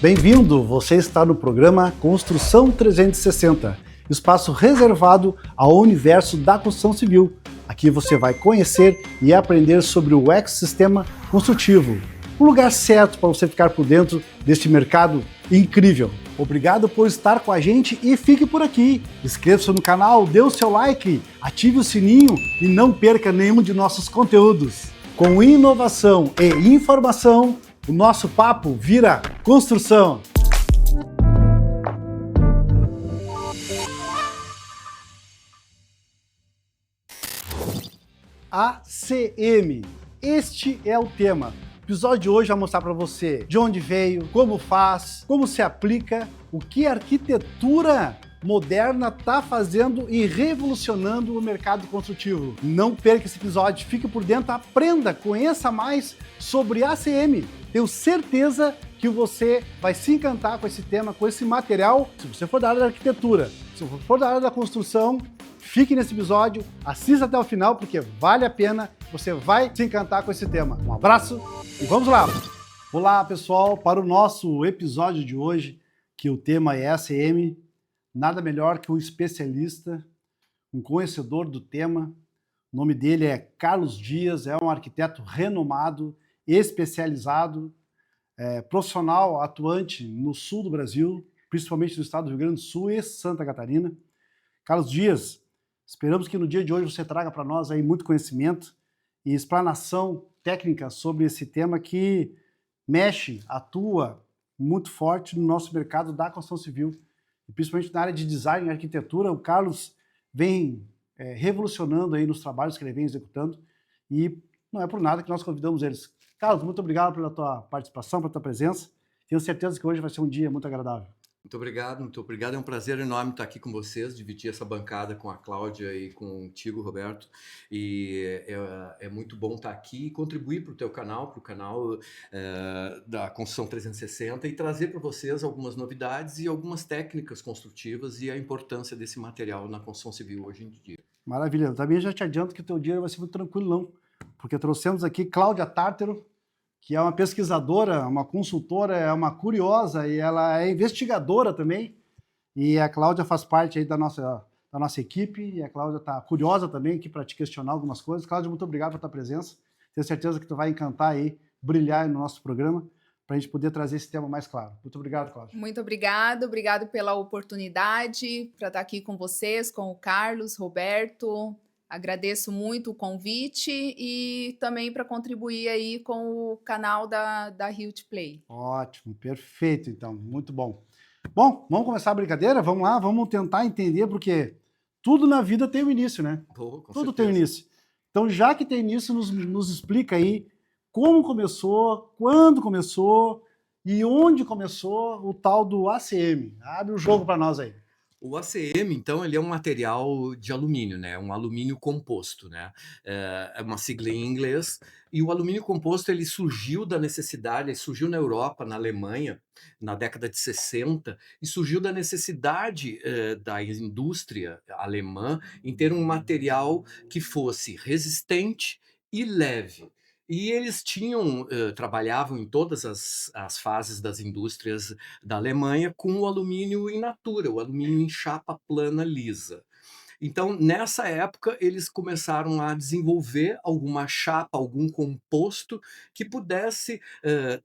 Bem-vindo! Você está no programa Construção 360, espaço reservado ao universo da construção civil. Aqui você vai conhecer e aprender sobre o ecossistema construtivo, o lugar certo para você ficar por dentro deste mercado incrível. Obrigado por estar com a gente e fique por aqui. Inscreva-se no canal, dê o seu like, ative o sininho e não perca nenhum de nossos conteúdos. Com inovação e informação, o nosso papo vira construção. ACM. Este é o tema. O episódio de hoje vai mostrar para você de onde veio, como faz, como se aplica, o que a arquitetura moderna está fazendo e revolucionando o mercado construtivo. Não perca esse episódio, fique por dentro, aprenda, conheça mais sobre ACM. Tenho certeza que você vai se encantar com esse tema, com esse material. Se você for da área da arquitetura, se você for da área da construção, fique nesse episódio, assista até o final, porque vale a pena, você vai se encantar com esse tema. Um abraço e vamos lá! Olá, pessoal, para o nosso episódio de hoje, que o tema é ACM, nada melhor que um especialista, um conhecedor do tema. O nome dele é Carlos Dias, é um arquiteto renomado, especializado, profissional atuante no sul do Brasil, principalmente no estado do Rio Grande do Sul e Santa Catarina. Carlos Dias, esperamos que no dia de hoje você traga para nós aí muito conhecimento e explanação técnica sobre esse tema que mexe, atua muito forte no nosso mercado da construção civil. E principalmente na área de design e arquitetura, o Carlos vem revolucionando aí nos trabalhos que ele vem executando e não é por nada que nós convidamos eles. Carlos, muito obrigado pela tua participação, pela tua presença. Tenho certeza que hoje vai ser um dia muito agradável. Muito obrigado, muito obrigado. É um prazer enorme estar aqui com vocês, dividir essa bancada com a Cláudia e contigo, Roberto. E é muito bom estar aqui e contribuir para o teu canal, para o canal da Construção 360 e trazer para vocês algumas novidades e algumas técnicas construtivas e a importância desse material na construção civil hoje em dia. Maravilha. Eu também já te adianto que o teu dia vai ser muito tranquilo, não. Porque trouxemos aqui Cláudia Tártaro, que é uma pesquisadora, uma consultora, é uma curiosa e ela é investigadora também. E a Cláudia faz parte aí da nossa equipe e a Cláudia está curiosa também aqui para te questionar algumas coisas. Cláudia, muito obrigado pela tua presença. Tenho certeza que tu vai encantar aí, brilhar no nosso programa para a gente poder trazer esse tema mais claro. Muito obrigado, Cláudia. Muito obrigado pela oportunidade para estar aqui com vocês, com o Carlos, Roberto. Agradeço muito o convite e também para contribuir aí com o canal da Hilt Play. Ótimo, perfeito, então, muito bom. Bom, vamos começar a brincadeira? Vamos lá, vamos tentar entender, porque tudo na vida tem um início, né? Tudo tem um início. Então, já que tem início, nos explica aí como começou, quando começou e onde começou o tal do ACM. Abre o jogo para nós aí. O ACM, então, ele é um material de alumínio, né? Um alumínio composto, né? É uma sigla em inglês. E o alumínio composto, ele surgiu da necessidade, ele surgiu na Europa, na Alemanha, na década de 60, e surgiu da necessidade da indústria alemã em ter um material que fosse resistente e leve. E eles trabalhavam em todas as fases das indústrias da Alemanha com o alumínio in natura, o alumínio em chapa plana lisa. Então, nessa época, eles começaram a desenvolver alguma chapa, algum composto que pudesse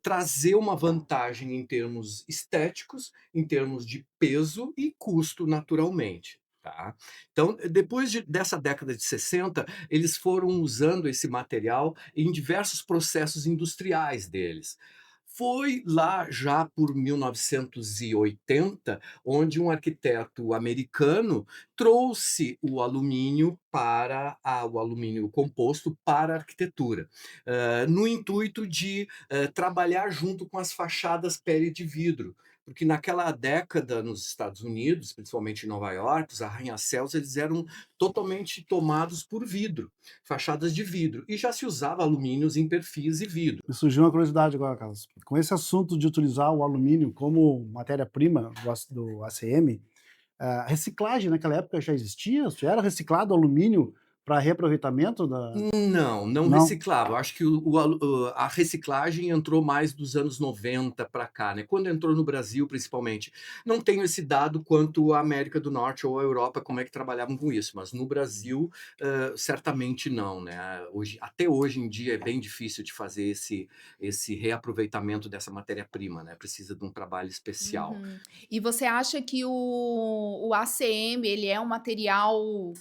trazer uma vantagem em termos estéticos, em termos de peso e custo, naturalmente. Tá? Então, depois dessa década de 60, eles foram usando esse material em diversos processos industriais deles. Foi lá já por 1980, onde um arquiteto americano trouxe o alumínio o alumínio composto para a arquitetura, no intuito de trabalhar junto com as fachadas pele de vidro. Porque naquela década, nos Estados Unidos, principalmente em Nova York, os arranha-céus eles eram totalmente tomados por vidro, fachadas de vidro, e já se usava alumínios em perfis e vidro. Me surgiu uma curiosidade agora, Carlos. Com esse assunto de utilizar o alumínio como matéria-prima do ACM, a reciclagem naquela época já existia? Já era reciclado alumínio para reaproveitamento da... Não, não Não? reciclava. Eu acho que a reciclagem entrou mais dos anos 90 para cá, né? Quando entrou no Brasil, principalmente. Não tenho esse dado quanto a América do Norte ou a Europa, como é que trabalhavam com isso, mas no Brasil, certamente não, né? Até hoje em dia é bem difícil de fazer esse reaproveitamento dessa matéria-prima, né? Precisa de um trabalho especial. Uhum. E você acha que o ACM, ele é um material,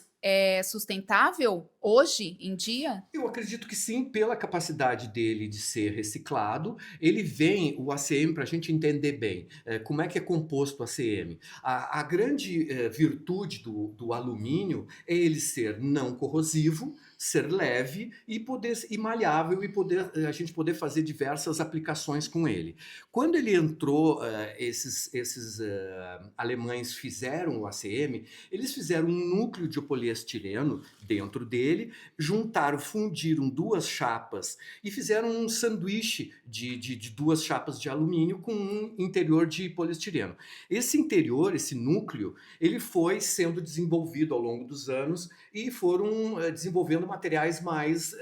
sustentável hoje em dia? Eu acredito que sim, pela capacidade dele de ser reciclado. Ele vem, o ACM, para a gente entender bem, como é que é composto o ACM. A grande virtude do alumínio é ele ser não corrosivo, ser leve e maleável e a gente poder fazer diversas aplicações com ele. Quando ele entrou, esses alemães fizeram o ACM, eles fizeram um núcleo de poliestireno dentro dele, juntaram, fundiram duas chapas e fizeram um sanduíche de duas chapas de alumínio com um interior de poliestireno. Esse interior, esse núcleo, ele foi sendo desenvolvido ao longo dos anos e foram desenvolvendo materiais mais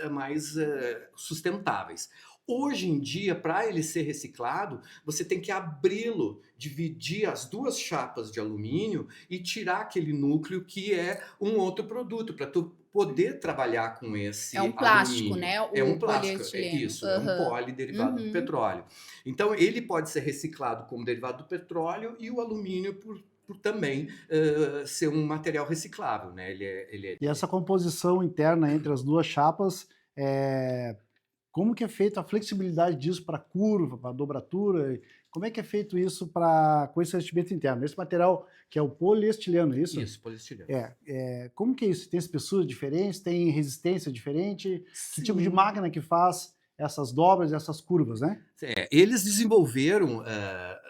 sustentáveis. Hoje em dia, para ele ser reciclado, você tem que abri-lo, dividir as duas chapas de alumínio e tirar aquele núcleo que é um outro produto, para tu poder trabalhar com É esse um plástico, alumínio. né, É o um plástico, é polietileno. isso, é um Aham. poli derivado do Uhum. petróleo. Então, ele pode ser reciclado como derivado do petróleo e o alumínio por também ser um material reciclável, né? E essa composição interna entre as duas chapas, como que é feita a flexibilidade disso para curva, para dobratura? Como é que é feito isso com esse revestimento interno? Esse material que é o poliestileno, é isso? Isso, poliestireno. Como que é isso? Tem espessuras diferentes? Tem resistência diferente? Que tipo de Sim. máquina que faz essas dobras, essas curvas, né? Eles desenvolveram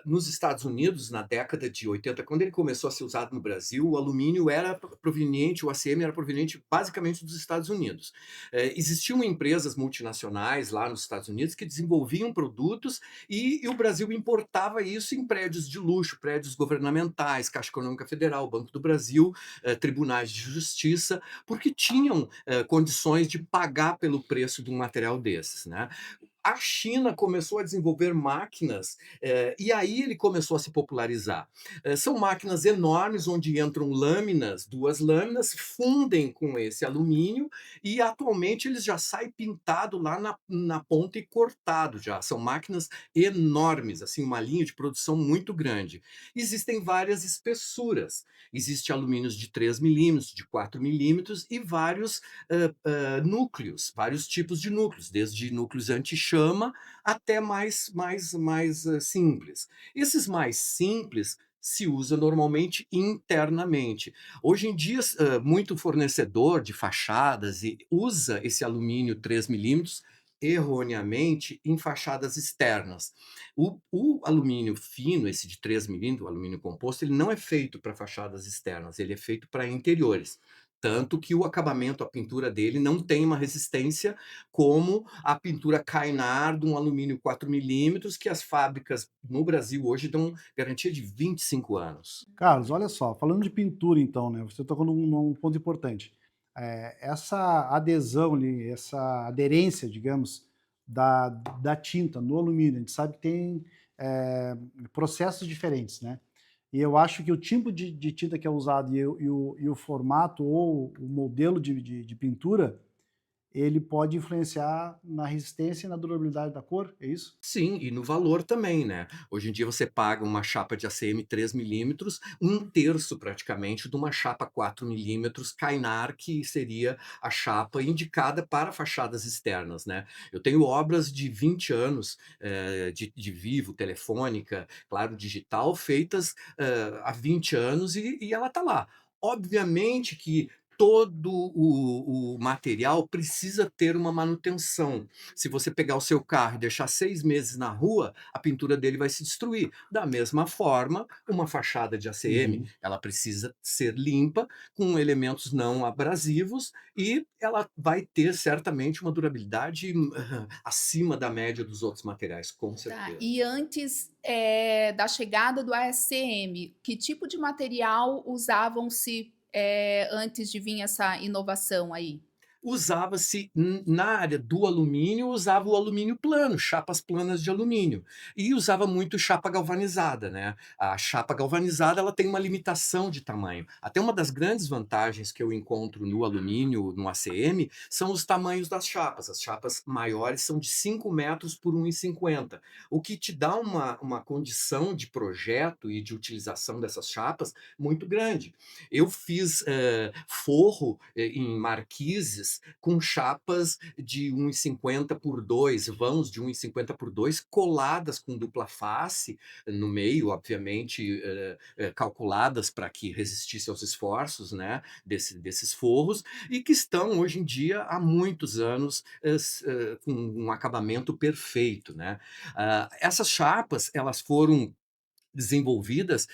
nos Estados Unidos, na década de 80, quando ele começou a ser usado no Brasil, o alumínio era proveniente, o ACM era proveniente basicamente dos Estados Unidos. Existiam empresas multinacionais lá nos Estados Unidos que desenvolviam produtos e o Brasil importava isso em prédios de luxo, prédios governamentais, Caixa Econômica Federal, Banco do Brasil, tribunais de justiça, porque tinham condições de pagar pelo preço de um material desses, né? A China começou a desenvolver máquinas e aí ele começou a se popularizar. São máquinas enormes onde entram lâminas, duas lâminas, fundem com esse alumínio e atualmente eles já saem pintado lá na ponta e cortado já. São máquinas enormes, assim, uma linha de produção muito grande. Existem várias espessuras. Existe alumínios de 3 milímetros, de 4 milímetros e vários núcleos, vários tipos de núcleos, desde núcleos anti-chama até mais simples. Esses mais simples se usa normalmente internamente. Hoje em dia, muito fornecedor de fachadas usa esse alumínio 3 milímetros erroneamente em fachadas externas. O alumínio fino, esse de 3 milímetros, o alumínio composto, ele não é feito para fachadas externas, ele é feito para interiores. Tanto que o acabamento, a pintura dele, não tem uma resistência como a pintura Kynar de um alumínio 4 milímetros, que as fábricas no Brasil hoje dão garantia de 25 anos. Carlos, olha só, falando de pintura então, né? Você tocou num ponto importante. Essa adesão ali, essa aderência, digamos, da tinta no alumínio, a gente sabe que tem processos diferentes, né? E eu acho que o tipo de tinta que é usado e o formato ou o modelo de pintura, ele pode influenciar na resistência e na durabilidade da cor, é isso? Sim, e no valor também, né? Hoje em dia você paga uma chapa de ACM 3 milímetros, um terço praticamente de uma chapa 4 milímetros Kynar, que seria a chapa indicada para fachadas externas, né? Eu tenho obras de 20 anos de Vivo, Telefônica, Claro Digital, feitas há 20 anos e ela está lá. Obviamente que todo o material precisa ter uma manutenção. Se você pegar o seu carro e deixar 6 meses na rua, a pintura dele vai se destruir. Da mesma forma, uma fachada de ACM, Uhum. ela precisa ser limpa, com elementos não abrasivos, e ela vai ter certamente uma durabilidade acima da média dos outros materiais, com Tá. certeza. E antes, da chegada do ASCM, que tipo de material usavam-se, antes de vir essa inovação aí? Usava-se na área do alumínio, usava o alumínio plano, chapas planas de alumínio, e usava muito chapa galvanizada, né. A chapa galvanizada, ela tem uma limitação de tamanho. Até uma das grandes vantagens que eu encontro no alumínio, no ACM, são os tamanhos das chapas. As chapas maiores são de 5 metros por 1,50, o que te dá uma condição de projeto e de utilização dessas chapas muito grande. Eu fiz, forro, em marquises com chapas de 1,50 por 2, vãos de 1,50 por 2, coladas com dupla face no meio, obviamente, calculadas para que resistisse aos esforços, né, desses forros, e que estão hoje em dia há muitos anos com um acabamento perfeito, né. Essas chapas, elas foram desenvolvidas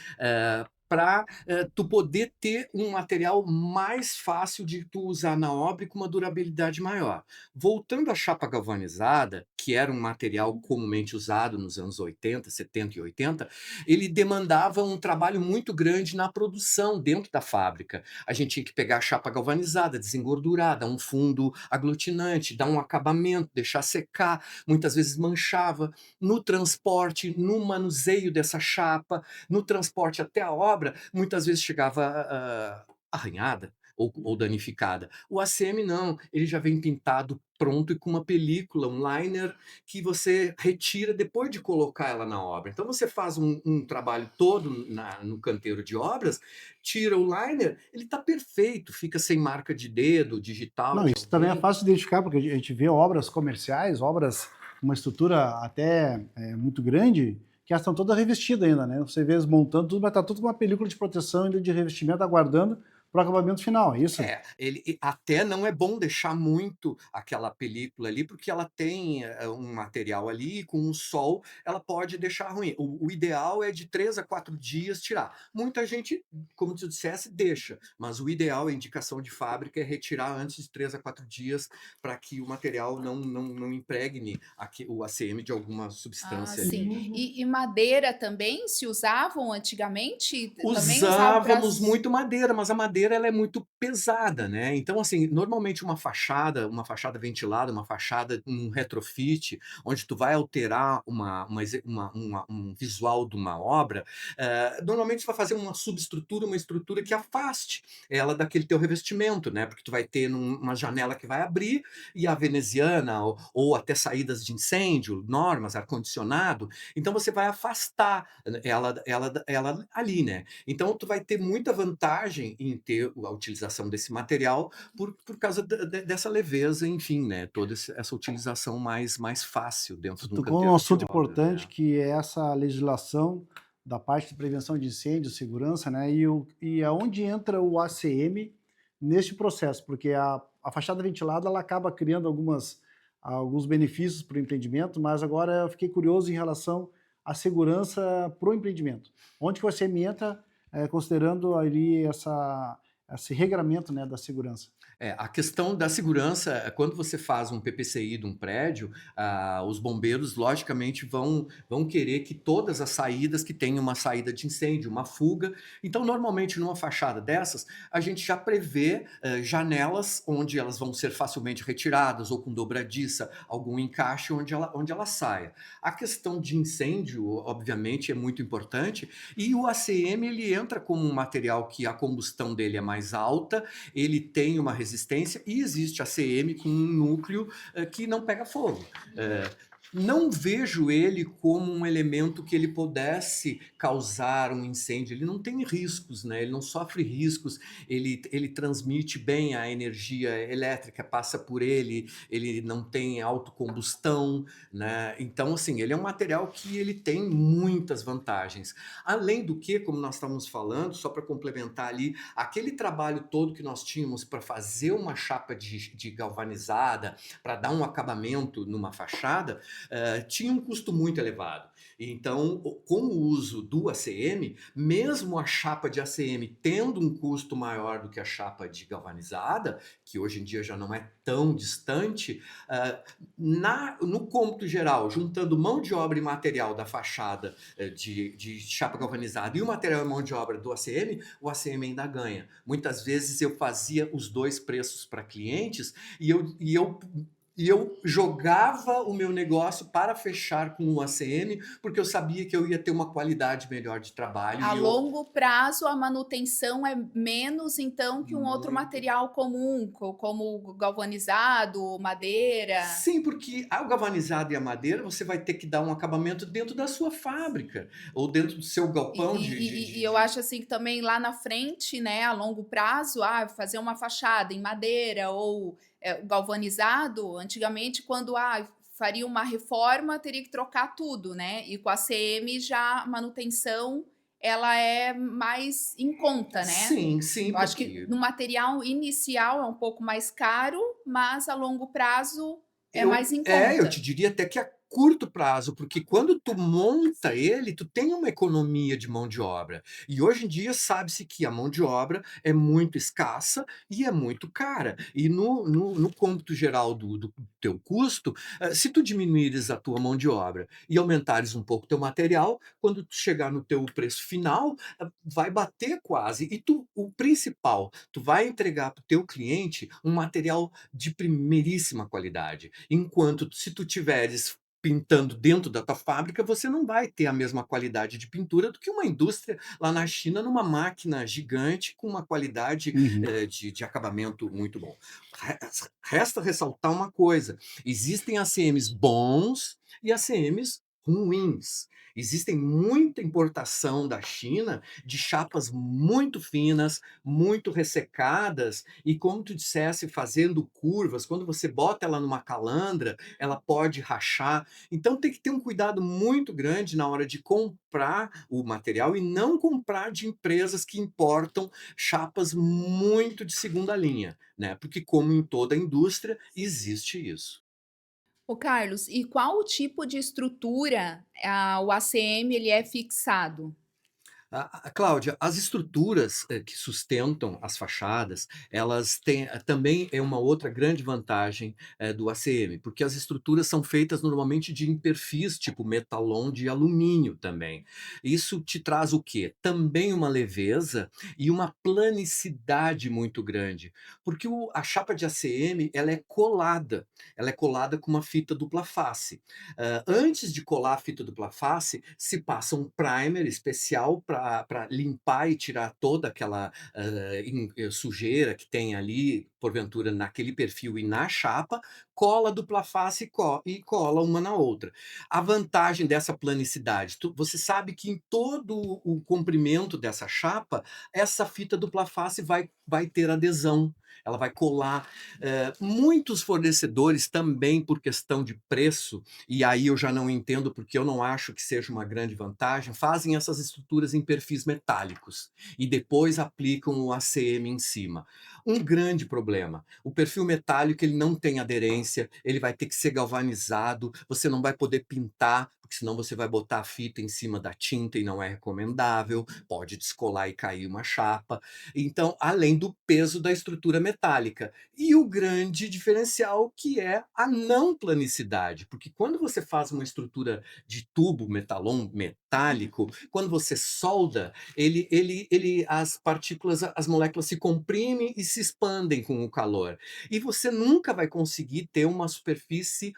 para tu poder ter um material mais fácil de tu usar na obra e com uma durabilidade maior. Voltando à chapa galvanizada, que era um material comumente usado nos anos 80, 70 e 80, ele demandava um trabalho muito grande na produção dentro da fábrica. A gente tinha que pegar a chapa galvanizada, desengordurar, dar um fundo aglutinante, dar um acabamento, deixar secar, muitas vezes manchava no transporte, no manuseio dessa chapa, no transporte até a obra, muitas vezes chegava arranhada ou danificada. O ACM não, ele já vem pintado pronto e com uma película, um liner, que você retira depois de colocar ela na obra. Então você faz um trabalho todo no canteiro de obras, tira o liner, ele está perfeito, fica sem marca de dedo, digital Não, de isso também é alguém. fácil de identificar, porque a gente vê obras comerciais, obras com uma estrutura até muito grande, que elas estão todas revestidas ainda, né? Você vê eles montando tudo, mas está tudo com uma película de proteção ainda de revestimento, aguardando para o acabamento final, é isso? Até não é bom deixar muito aquela película ali, porque ela tem um material ali, e com o sol ela pode deixar ruim. O ideal é de 3 a 4 dias tirar. Muita gente, como tu dissesse, deixa, mas o ideal, a indicação de fábrica é retirar antes de 3 a 4 dias para que o material não impregne o ACM de alguma Ah, substância ali. sim. E madeira também se usavam antigamente? Também usavam para Usávamos muito madeira, mas a madeira ela é muito pesada, né, então, assim, normalmente uma fachada ventilada, uma fachada, um retrofit, onde tu vai alterar um visual de uma obra, normalmente tu vai fazer uma subestrutura, uma estrutura que afaste ela daquele teu revestimento, né, porque tu vai ter uma janela que vai abrir, e a veneziana ou até saídas de incêndio, normas, ar-condicionado, então você vai afastar ela ali, né. Então tu vai ter muita vantagem em ter a utilização desse material por causa dessa leveza, enfim, né, toda essa utilização mais fácil dentro Tu de um tocou num canteiro de assunto obra, importante, né. que é essa legislação da parte de prevenção de incêndio, segurança, né? E aonde entra o ACM neste processo? Porque a fachada ventilada ela acaba criando alguns benefícios para o empreendimento, mas agora eu fiquei curioso em relação à segurança para o empreendimento. Onde que o ACM entra, considerando ali esse regramento, né, da segurança? A questão da segurança, quando você faz um PPCI de um prédio, os bombeiros logicamente vão querer que todas as saídas que tenham uma saída de incêndio, uma fuga, então normalmente numa fachada dessas, a gente já prevê, janelas onde elas vão ser facilmente retiradas ou com dobradiça, algum encaixe onde ela saia. A questão de incêndio, obviamente, é muito importante, e o ACM ele entra como um material que a combustão dele é mais alta, ele tem uma resistência e existe a CM com um núcleo que não pega fogo. Não vejo ele como um elemento que ele pudesse causar um incêndio. Ele não tem riscos, né? Ele não sofre riscos, ele transmite bem a energia elétrica, passa por ele não tem autocombustão, né? Então, assim, ele é um material que ele tem muitas vantagens. Além do que, como nós estávamos falando, só para complementar ali, aquele trabalho todo que nós tínhamos para fazer uma chapa de galvanizada, para dar um acabamento numa fachada, tinha um custo muito elevado. Então, com o uso do ACM, mesmo a chapa de ACM tendo um custo maior do que a chapa de galvanizada, que hoje em dia já não é tão distante, no cômputo geral, juntando mão de obra e material da fachada de chapa galvanizada e o material e mão de obra do ACM, o ACM ainda ganha. Muitas vezes eu fazia os dois preços para clientes e eu jogava o meu negócio para fechar com o ACM, porque eu sabia que eu ia ter uma qualidade melhor de trabalho. A E eu, longo prazo, a manutenção é menos, então, que um outro muito. material comum, como galvanizado, madeira. Sim, porque a galvanizado e a madeira você vai ter que dar um acabamento dentro da sua fábrica, ou dentro do seu E, galpão e eu acho assim que também lá na frente, né, a longo prazo, fazer uma fachada em madeira ou galvanizado, antigamente, quando faria uma reforma, teria que trocar tudo, né? E com a CM já a manutenção ela é mais em conta, né? Sim, sim, Eu acho que porque no material inicial é um pouco mais caro, mas a longo prazo é mais em eu conta. te diria até que a curto prazo, porque quando tu monta ele, tu tem uma economia de mão de obra. E hoje em dia sabe-se que a mão de obra é muito escassa e é muito cara. E no cômputo geral do teu custo, se tu diminuires a tua mão de obra e aumentares um pouco teu material, quando tu chegar no teu preço final, vai bater quase. E o principal, tu vai entregar para o teu cliente um material de primeiríssima qualidade. Enquanto se tu tiveres pintando dentro da tua fábrica, você não vai ter a mesma qualidade de pintura do que uma indústria lá na China, numa máquina gigante com uma qualidade Uhum. de acabamento muito bom. Resta ressaltar uma coisa: existem ACMs bons e ACMs ruins. Existem muita importação da China de chapas muito finas, muito ressecadas, e como tu dissesse, fazendo curvas, quando você bota ela numa calandra, ela pode rachar. Então tem que ter um cuidado muito grande na hora de comprar o material e não comprar de empresas que importam chapas muito de segunda linha, né? Porque como em toda a indústria existe isso. Ô Carlos, e qual o tipo de estrutura, o ACM ele é fixado? Cláudia, as estruturas que sustentam as fachadas, elas têm também é uma outra grande vantagem do ACM, porque as estruturas são feitas normalmente de perfis tipo metalon de alumínio também. Isso te traz o quê? Também uma leveza e uma planicidade muito grande, porque a chapa de ACM ela é colada com uma fita dupla face. Antes de colar a fita dupla face, se passa um primer especial para limpar e tirar toda aquela sujeira que tem ali, porventura, naquele perfil e na chapa, cola dupla face e cola uma na outra. A vantagem dessa planicidade, você sabe que em todo o comprimento dessa chapa, essa fita dupla face vai ter adesão, ela vai colar. Muitos fornecedores também, por questão de preço, e aí eu já não entendo porque eu não acho que seja uma grande vantagem, fazem essas estruturas em perfis metálicos e depois aplicam o ACM em cima. Um grande problema, o perfil metálico ele não tem aderência, ele vai ter que ser galvanizado, você não vai poder pintar, porque senão você vai botar a fita em cima da tinta e não é recomendável, pode descolar e cair uma chapa. Então, além do peso da estrutura metálica. E o grande diferencial que é a não planicidade, porque quando você faz uma estrutura de tubo metalon metálico, quando você solda, as partículas, as moléculas se comprimem e se expandem com o calor. E você nunca vai conseguir ter uma superfície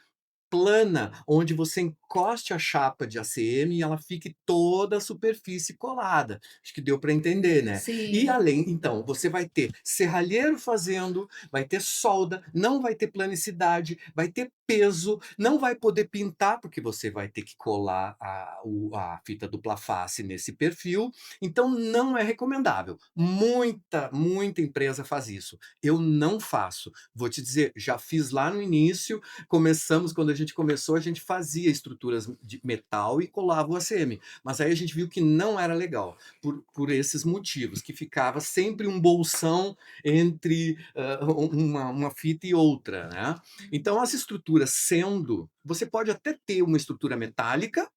plana, onde você encoste a chapa de ACM e ela fique toda a superfície colada. Acho que deu para entender, né? E Sim. além, então, você vai ter serralheiro fazendo, vai ter solda, não vai ter planicidade, vai ter peso, não vai poder pintar, porque você vai ter que colar a fita dupla face nesse perfil, então não é recomendável. Muita empresa faz isso. Eu não faço. Vou te dizer, já fiz lá no início, começamos quando a gente começou, a gente fazia estruturas de metal e colava o ACM, mas aí a gente viu que não era legal, por esses motivos, que ficava sempre um bolsão entre uma fita e outra, né? Então, as estruturas você pode até ter uma estrutura metálica,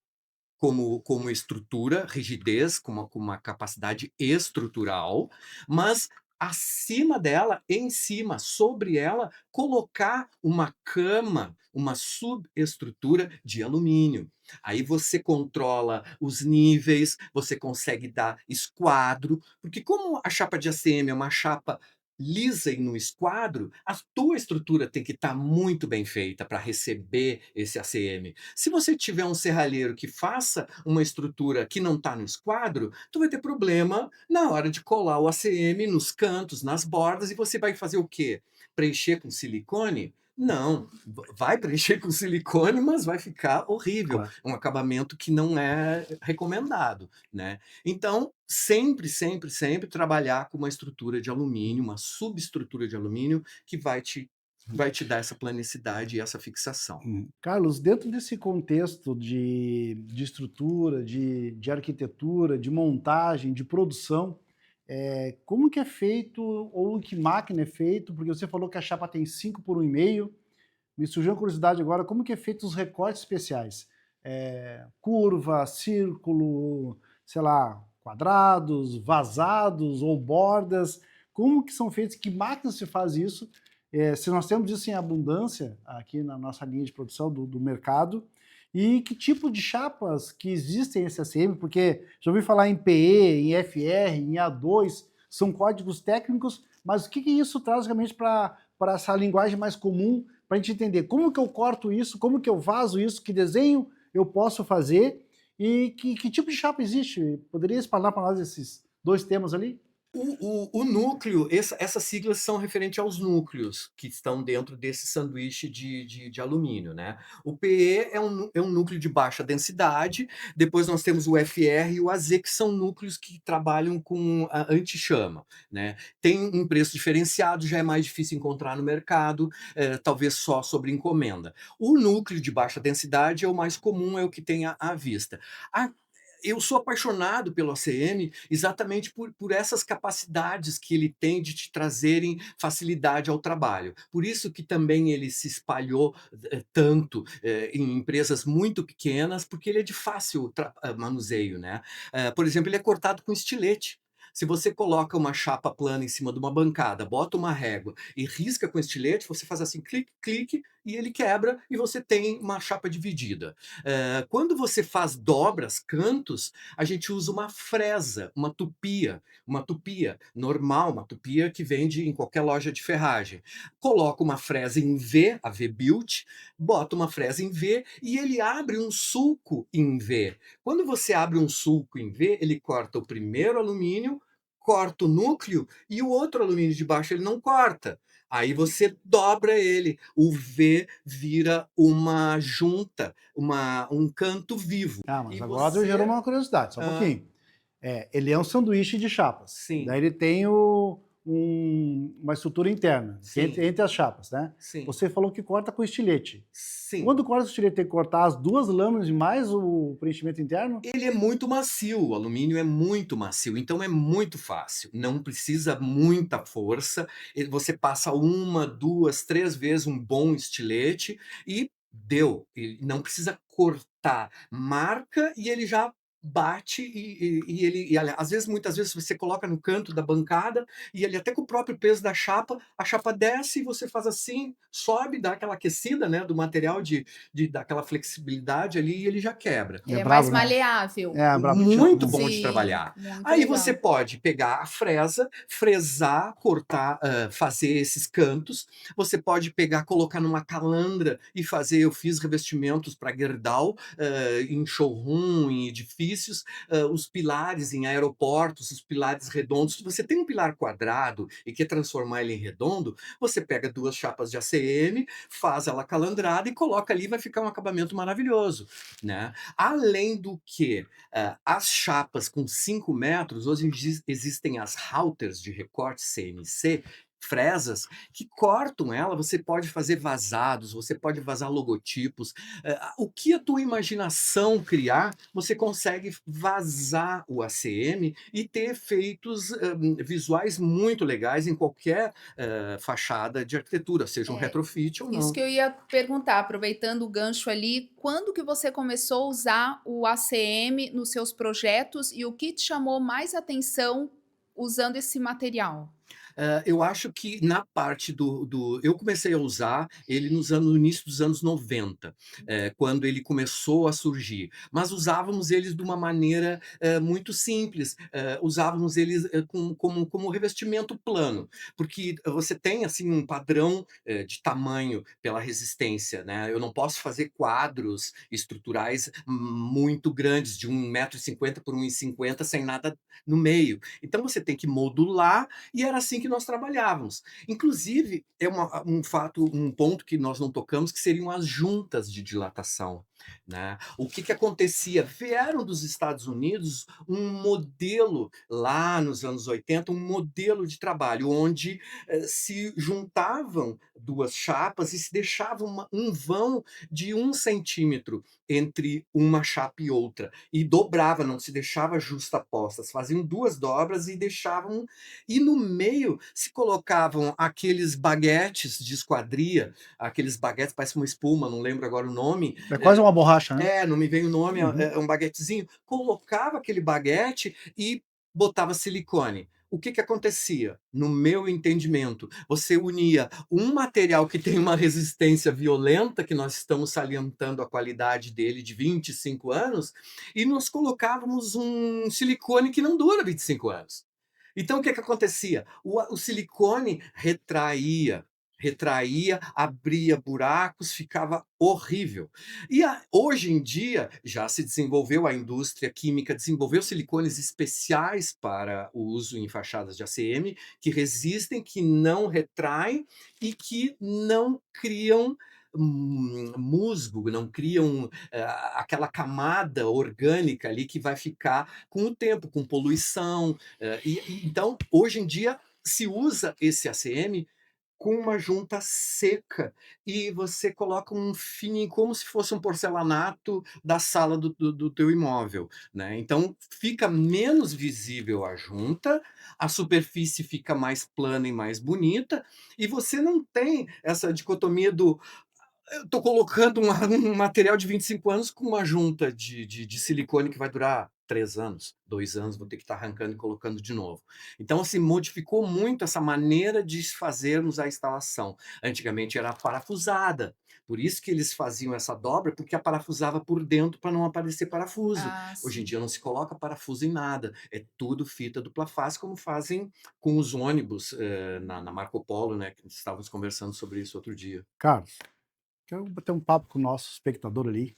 como estrutura, rigidez, com uma capacidade estrutural, mas acima dela, em cima, sobre ela, colocar uma cama, uma subestrutura de alumínio. Aí você controla os níveis, você consegue dar esquadro, porque como a chapa de ACM é uma chapa lisa e no esquadro, a tua estrutura tem que estar muito bem feita para receber esse ACM. Se você tiver um serralheiro que faça uma estrutura que não está no esquadro, tu vai ter problema na hora de colar o ACM nos cantos, nas bordas, e você vai fazer o quê? Preencher com silicone? Não, vai preencher com silicone, mas vai ficar horrível, Claro. um acabamento que não é recomendado, né? Então, sempre, sempre, sempre trabalhar com uma estrutura de alumínio, uma subestrutura de alumínio que vai te dar essa planicidade e essa fixação. Carlos, dentro desse contexto de estrutura, de arquitetura, de montagem, de produção, como que é feito ou que máquina é feito? Porque você falou que a chapa tem 5 por 1,5. Me surgiu a curiosidade agora, como que é feito os recortes especiais? Curva, círculo, sei lá, quadrados, vazados ou bordas, como que são feitos, que máquinas se faz isso? Se nós temos isso em abundância aqui na nossa linha de produção do mercado, e que tipo de chapas que existem esse ACM, porque já ouvi falar em PE, em FR, em A2, são códigos técnicos, mas o que isso traz realmente para essa linguagem mais comum, para a gente entender como que eu corto isso, como que eu vazo isso, que desenho eu posso fazer e que tipo de chapa existe? Poderia explanar para nós esses dois temas ali? O núcleo, essas siglas são referentes aos núcleos que estão dentro desse sanduíche de alumínio, né? O PE é um núcleo de baixa densidade, depois nós temos o FR e o AZ, que são núcleos que trabalham com a anti-chama, né? Tem um preço diferenciado, já é mais difícil encontrar no mercado, talvez só sobre encomenda. O núcleo de baixa densidade é o mais comum, é o que tem à vista. Eu sou apaixonado pelo ACM exatamente por essas capacidades que ele tem de te trazerem facilidade ao trabalho. Por isso que também ele se espalhou tanto em empresas muito pequenas, porque ele é de fácil manuseio, né? Por exemplo, ele é cortado com estilete. Se você coloca uma chapa plana em cima de uma bancada, bota uma régua e risca com estilete, você faz assim, clique, clique, e ele quebra e você tem uma chapa dividida. Quando você faz dobras, cantos, a gente usa uma fresa, uma tupia normal, uma tupia que vende em qualquer loja de ferragem. Coloca uma fresa em V, a V-Built, bota uma fresa em V e ele abre um sulco em V. Quando você abre um sulco em V, ele corta o primeiro alumínio, corta o núcleo e o outro alumínio de baixo ele não corta. Aí você dobra ele, o V vira uma junta, um canto vivo. Mas E agora eu gerou você. uma curiosidade, só um Ah, pouquinho. Ele é um sanduíche de chapas. sim, Daí ele tem uma estrutura interna, sim, entre as chapas, né? sim, Você falou que corta com estilete. sim. Quando corta com estilete, tem que cortar as duas lâminas e mais o preenchimento interno? Ele é muito macio, o alumínio é muito macio, então é muito fácil, não precisa muita força, você passa uma, duas, três vezes um bom estilete e deu, e não precisa cortar, marca e ele já bate às vezes, muitas vezes você coloca no canto da bancada e ele até com o próprio peso da chapa, a chapa desce e você faz assim, sobe, dá aquela aquecida, né, do material de dar aquela flexibilidade ali e ele já quebra. Ele é mais Brabo, né? maleável. Brabo. Muito bom de Sim, trabalhar. muito Aí você legal. pode pegar a fresa, fresar, cortar, fazer esses cantos. Você pode pegar, colocar numa calandra e fazer. Eu fiz revestimentos para Gerdau, em showroom, em edifícios, os pilares em aeroportos, os pilares redondos. Se você tem um pilar quadrado e quer transformar ele em redondo, você pega duas chapas de ACM, faz ela calandrada e coloca ali, vai ficar um acabamento maravilhoso, né? Além do que, as chapas com 5 metros, hoje existem as routers de recorte CNC, fresas que cortam ela, você pode fazer vazados, você pode vazar logotipos. O que a tua imaginação criar, você consegue vazar o ACM e ter efeitos visuais muito legais em qualquer fachada de arquitetura, seja um É, retrofit ou isso não. que eu ia perguntar, aproveitando o gancho ali, quando que você começou a usar o ACM nos seus projetos e o que te chamou mais atenção usando esse material? Eu acho que na parte eu comecei a usar ele no início dos anos 90, quando ele começou a surgir, mas usávamos eles de uma maneira, muito simples, usávamos eles, como revestimento plano, porque você tem, assim, um padrão, de tamanho pela resistência, né, eu não posso fazer quadros estruturais muito grandes, de 1,50 m por 1,50 m sem nada no meio. Então você tem que modular e era assim que nós trabalhávamos. Inclusive, é um ponto que nós não tocamos, que seriam as juntas de dilatação, né. O que que acontecia? Vieram dos Estados Unidos um modelo, lá nos anos 80, um modelo de trabalho, onde, se juntavam 2 chapas e se deixava um vão de 1 cm entre uma chapa e outra, e dobrava, não se deixava justapostas, faziam 2 dobras e deixavam, e no meio se colocavam aqueles baguetes de esquadria, aqueles baguetes, parece uma espuma, não lembro agora o nome. É quase uma borracha, né? Não me vem o nome, Uhum. é um baguetezinho. Colocava aquele baguete e botava silicone. O que que acontecia? No meu entendimento, você unia um material que tem uma resistência violenta, que nós estamos salientando a qualidade dele de 25 anos, e nós colocávamos um silicone que não dura 25 anos. Então o que que acontecia? O silicone retraía, abria buracos, ficava horrível. Hoje em dia já se desenvolveu, a indústria química desenvolveu silicones especiais para o uso em fachadas de ACM, que resistem, que não retraem e que não criam musgo, não criam aquela camada orgânica ali que vai ficar com o tempo, com poluição. Então, hoje em dia, se usa esse ACM com uma junta seca e você coloca um fininho, como se fosse um porcelanato da sala do teu imóvel, né. Então fica menos visível a junta, a superfície fica mais plana e mais bonita, e você não tem essa dicotomia do: "Eu estou colocando um material de 25 anos com uma junta de silicone que vai durar 3 anos, 2 anos, vou ter que estar arrancando e colocando de novo". Então, assim, modificou muito essa maneira de fazermos a instalação. Antigamente era parafusada, por isso que eles faziam essa dobra, porque a parafusava por dentro para não aparecer parafuso. Ah, Hoje em sim. dia não se coloca parafuso em nada, é tudo fita dupla face, como fazem com os ônibus, na Marco Polo, né, que estávamos conversando sobre isso outro dia. Carlos, quero bater um papo com o nosso espectador ali,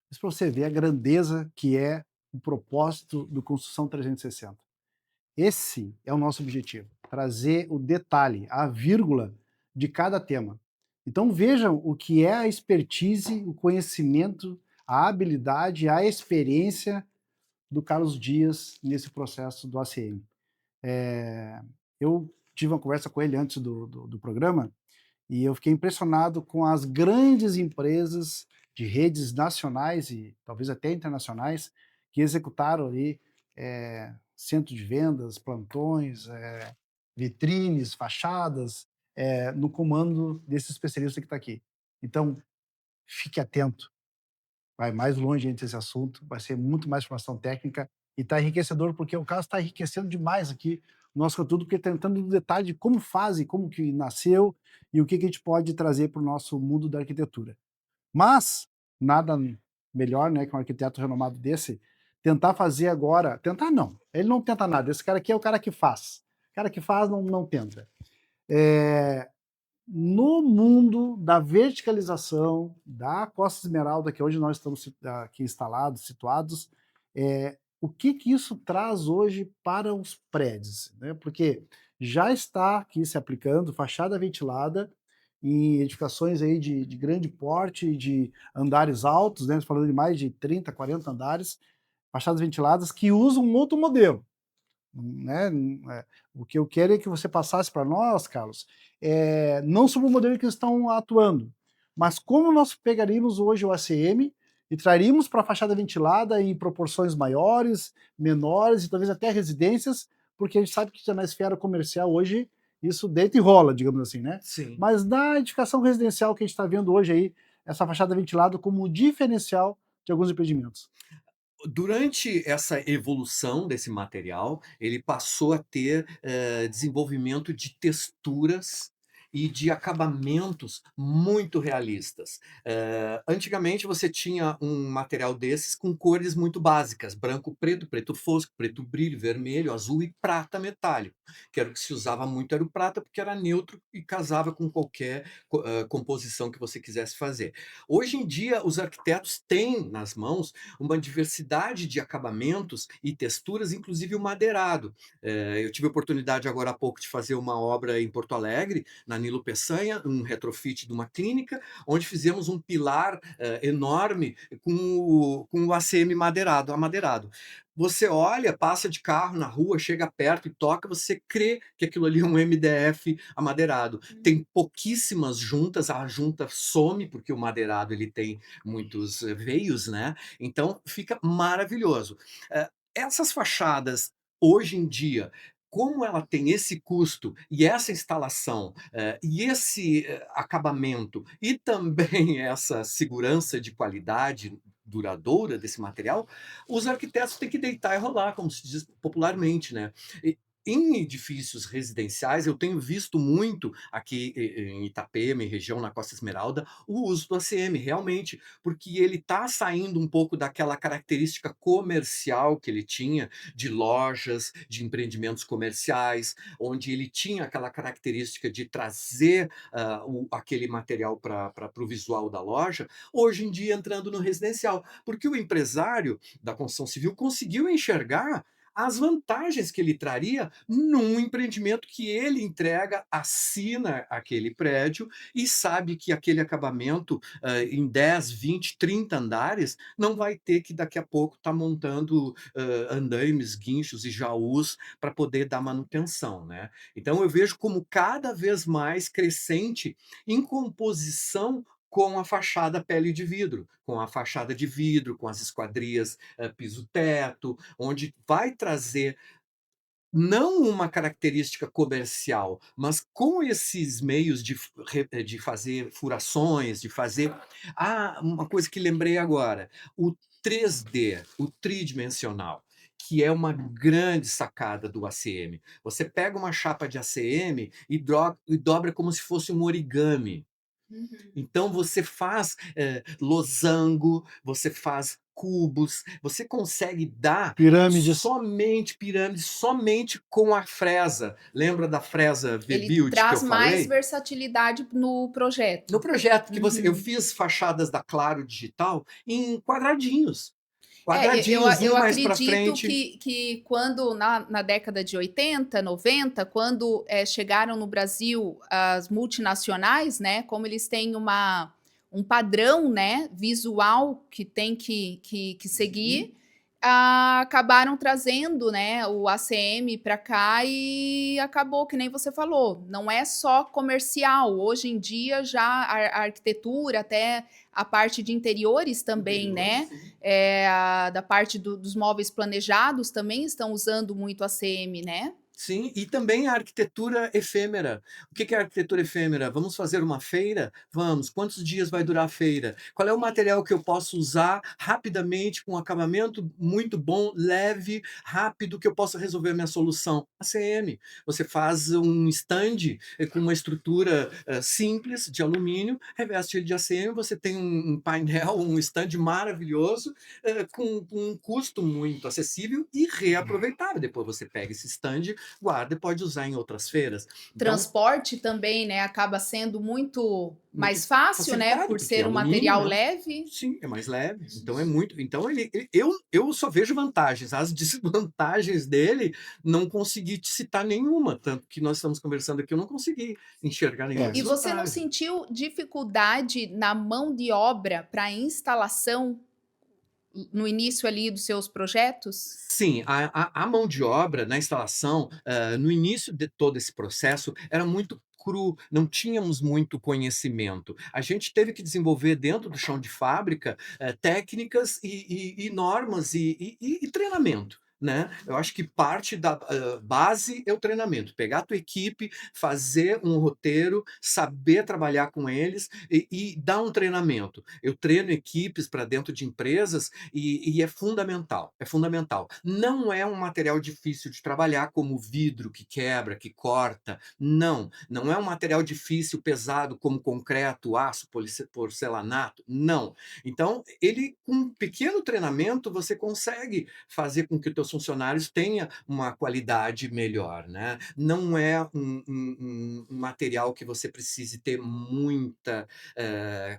mas para você ver a grandeza que é o propósito do Construção 360. Esse é o nosso objetivo, trazer o detalhe, a vírgula de cada tema. Então vejam o que é a expertise, o conhecimento, a habilidade, a experiência do Carlos Dias nesse processo do ACM. Eu tive uma conversa com ele antes do programa e eu fiquei impressionado com as grandes empresas de redes nacionais e talvez até internacionais que executaram ali centro de vendas, plantões, vitrines, fachadas, no comando desse especialista que está aqui. Então, fique atento, vai mais longe entre esse assunto, vai ser muito mais formação técnica e está enriquecedor, porque o caso está enriquecendo demais aqui o nosso conteúdo, porque está entrando no detalhe de como faz e como que nasceu e o que, que a gente pode trazer para o nosso mundo da arquitetura. Mas, nada melhor, né, que um arquiteto renomado desse, tentar fazer agora, tentar não, ele não tenta nada, esse cara aqui é o cara que faz. O cara que faz não tenta. No mundo da verticalização da Costa Esmeralda, que é onde nós estamos aqui instalados, situados, o que que isso traz hoje para os prédios, né? Porque já está aqui se aplicando fachada ventilada em edificações aí de grande porte, de andares altos, né? Falando de mais de 30, 40 andares, fachadas ventiladas que usam um outro modelo. né? O que eu quero é que você passasse para nós, Carlos, não sobre o modelo que eles estão atuando, mas como nós pegaríamos hoje o ACM e traríamos para a fachada ventilada em proporções maiores, menores e talvez até residências, porque a gente sabe que na esfera comercial hoje isso deita e rola, digamos assim, né? Sim. Mas na edificação residencial que a gente está vendo hoje aí, essa fachada ventilada como diferencial de alguns empreendimentos. Durante essa evolução desse material, ele passou a ter, desenvolvimento de texturas e de acabamentos muito realistas. Antigamente você tinha um material desses com cores muito básicas, branco, preto, preto fosco, preto brilho, vermelho, azul e prata metálico, que era o que se usava muito, era o prata, porque era neutro e casava com qualquer composição que você quisesse fazer. Hoje em dia, os arquitetos têm nas mãos uma diversidade de acabamentos e texturas, inclusive o madeirado. Eu tive a oportunidade agora há pouco de fazer uma obra em Porto Alegre, na Nilo Peçanha, um retrofit de uma clínica, onde fizemos um pilar enorme com o ACM amadeirado. Você olha, passa de carro na rua, chega perto e toca, você crê que aquilo ali é um MDF amadeirado. Tem pouquíssimas juntas, a junta some, porque o madeirado ele tem muitos veios, né? Então fica maravilhoso. Essas fachadas, hoje em dia, como ela tem esse custo e essa instalação e esse acabamento e também essa segurança de qualidade duradoura desse material, os arquitetos têm que deitar e rolar, como se diz popularmente, né? E, em edifícios residenciais, eu tenho visto muito aqui em Itapema, em região na Costa Esmeralda, o uso do ACM, realmente, porque ele está saindo um pouco daquela característica comercial que ele tinha, de lojas, de empreendimentos comerciais, onde ele tinha aquela característica de trazer aquele material para o visual da loja, hoje em dia entrando no residencial, porque o empresário da construção civil conseguiu enxergar as vantagens que ele traria num empreendimento que ele entrega, assina aquele prédio e sabe que aquele acabamento em 10, 20, 30 andares não vai ter que daqui a pouco estar montando andaimes, guinchos e jaús para poder dar manutenção, né? Então eu vejo como cada vez mais crescente em composição com a fachada pele de vidro, com a fachada de vidro, com as esquadrias piso-teto, onde vai trazer não uma característica comercial, mas com esses meios de fazer furações, de fazer... uma coisa que lembrei agora, o 3D, o tridimensional, que é uma grande sacada do ACM. Você pega uma chapa de ACM e dobra como se fosse um origami. Então você faz losango, você faz cubos, você consegue dar Pirâmides. pirâmides somente com a fresa. Lembra da fresa Ele V-Build que eu traz mais falei? versatilidade no projeto. No projeto que eu fiz fachadas da Claro Digital em quadradinhos. Quadradinhos, Eu um mais para acredito frente. que quando na década de 80, 90, quando chegaram no Brasil as multinacionais, né, como eles têm um padrão, né, visual que tem que seguir, acabaram trazendo, né, o ACM para cá e acabou, que nem você falou, não é só comercial. Hoje em dia já a arquitetura, até a parte de interiores também, né? Da parte dos móveis planejados também estão usando muito ACM, né? Sim, e também a arquitetura efêmera. O que é a arquitetura efêmera? Vamos fazer uma feira? Vamos. Quantos dias vai durar a feira? Qual é o material que eu posso usar rapidamente, com um acabamento muito bom, leve, rápido, que eu possa resolver a minha solução? ACM. Você faz um stand com uma estrutura simples de alumínio, reveste ele de ACM, você tem um painel, um stand maravilhoso, com um custo muito acessível e reaproveitável. Depois você pega esse stand, guarda e pode usar em outras feiras. Então, transporte também, né, acaba sendo muito mais fácil, né, por ser um material leve. Sim, é mais leve. Então é muito. Então eu só vejo vantagens. As desvantagens dele não consegui te citar nenhuma, tanto que nós estamos conversando aqui, eu não consegui enxergar nenhuma E você não desvantagem. sentiu dificuldade na mão de obra para instalação no início ali dos seus projetos? Sim, a mão de obra na instalação, no início de todo esse processo, era muito cru, não tínhamos muito conhecimento. A gente teve que desenvolver dentro do chão de fábrica, técnicas e normas e treinamento, né. Eu acho que parte da, base é o treinamento, pegar a tua equipe, fazer um roteiro, saber trabalhar com eles e dar um treinamento. Eu treino equipes para dentro de empresas e é fundamental, é fundamental. Não é um material difícil de trabalhar, como o vidro que quebra, que corta. Não, não é um material difícil, pesado, como concreto, aço, porcelanato. Não. Então, ele, com um pequeno treinamento, você consegue fazer com que os teus funcionários tenham uma qualidade melhor, né? Não é um material que você precise ter muita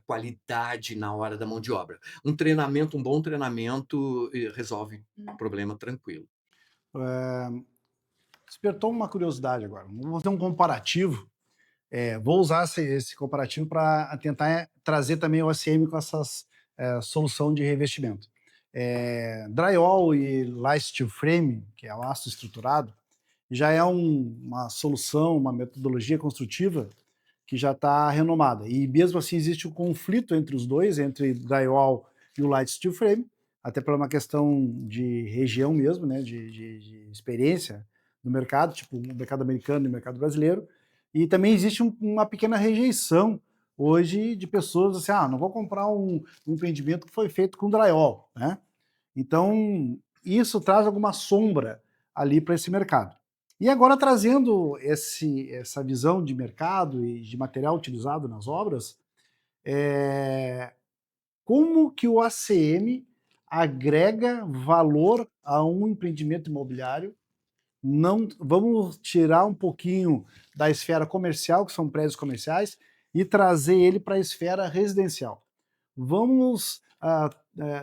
qualidade na hora da mão de obra. Um bom treinamento resolve o problema tranquilo. Despertou uma curiosidade agora. Vamos fazer um comparativo. Vou usar esse comparativo para tentar trazer também o ACM com essas solução de revestimento. Drywall e Light Steel Frame, que é o aço estruturado, já é uma solução, uma metodologia construtiva que já está renomada. E mesmo assim existe um conflito entre os dois, entre drywall e o light steel frame, até por uma questão de região mesmo, né, de experiência no mercado, tipo o mercado americano e o mercado brasileiro. E também existe uma pequena rejeição hoje de pessoas assim, não vou comprar um empreendimento que foi feito com drywall, né? Então, isso traz alguma sombra ali para esse mercado. E agora trazendo essa visão de mercado e de material utilizado nas obras, como que o ACM agrega valor a um empreendimento imobiliário? Não, vamos tirar um pouquinho da esfera comercial, que são prédios comerciais, e trazer ele para a esfera residencial. Vamos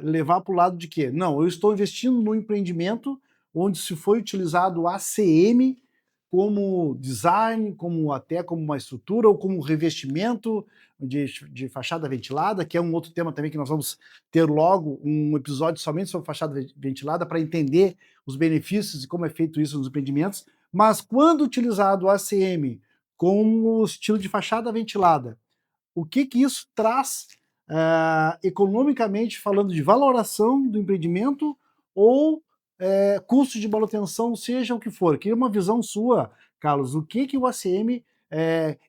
levar para o lado de quê? Não, eu estou investindo no empreendimento onde se foi utilizado o ACM como design, até como uma estrutura, ou como revestimento de fachada ventilada, que é um outro tema também que nós vamos ter logo um episódio somente sobre fachada ventilada para entender os benefícios e como é feito isso nos empreendimentos. Mas quando utilizado o ACM como estilo de fachada ventilada, o que isso traz economicamente falando de valoração do empreendimento ou custo de manutenção, seja o que for. Queria uma visão sua, Carlos, o que o ACM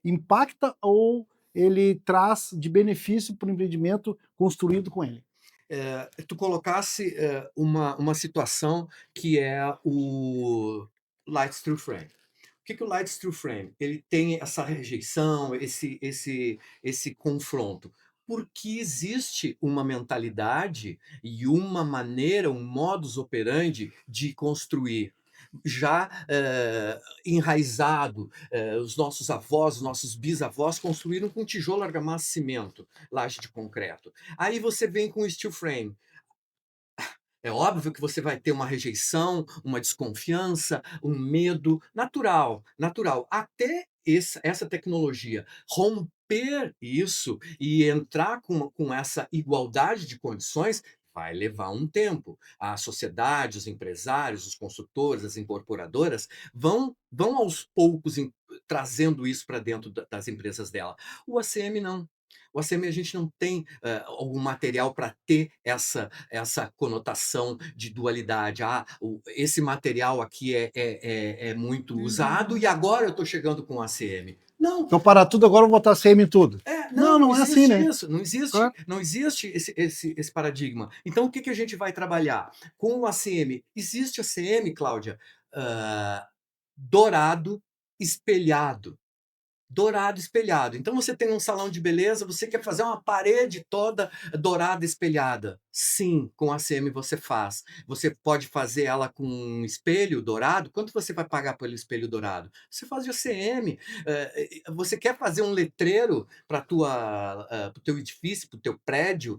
impacta ou ele traz de benefício para o empreendimento construído com ele? Tu colocasse uma situação que é o Light Steel Frame. O que o Light Steel Frame? Ele tem essa rejeição, esse confronto, porque existe uma mentalidade e uma maneira, um modus operandi de construir já enraizado. Os nossos avós, os nossos bisavós construíram com tijolo, argamassa, cimento, laje de concreto. Aí você vem com o steel frame. É óbvio que você vai ter uma rejeição, uma desconfiança, um medo natural, natural. Até essa tecnologia romper isso e entrar com essa igualdade de condições, vai levar um tempo. A sociedade, os empresários, os construtores, as incorporadoras vão aos poucos trazendo isso para dentro das empresas dela. O ACM não. O ACM a gente não tem algum material para ter essa conotação de dualidade. Esse material aqui é muito usado e agora eu estou chegando com o ACM. Não. Então, para tudo, agora eu vou botar ACM em tudo. Não é assim, né? Isso, não existe, não existe esse paradigma. Então, o que a gente vai trabalhar? Com o ACM. Existe ACM, Cláudia, dourado, espelhado. Dourado espelhado. Então você tem um salão de beleza, você quer fazer uma parede toda dourada espelhada. Sim, com ACM você faz. Você pode fazer ela com um espelho dourado. Quanto você vai pagar pelo espelho dourado? Você faz de ACM. Você quer fazer um letreiro para o teu edifício, para o teu prédio,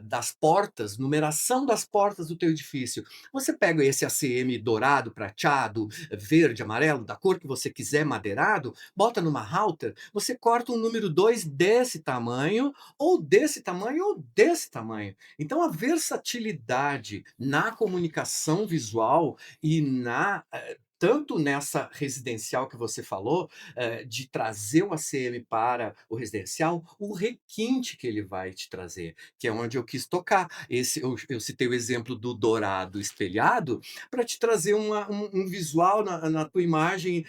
das portas, numeração das portas do teu edifício. Você pega esse ACM dourado, prateado, verde, amarelo, da cor que você quiser, madeirado, bota numa router, você corta um número 2 desse tamanho, ou desse tamanho, ou desse tamanho. Então a versatilidade na comunicação visual e tanto nessa residencial que você falou, de trazer o ACM para o residencial, o requinte que ele vai te trazer, que é onde eu quis tocar. Eu citei o exemplo do dourado espelhado para te trazer um visual na tua imagem,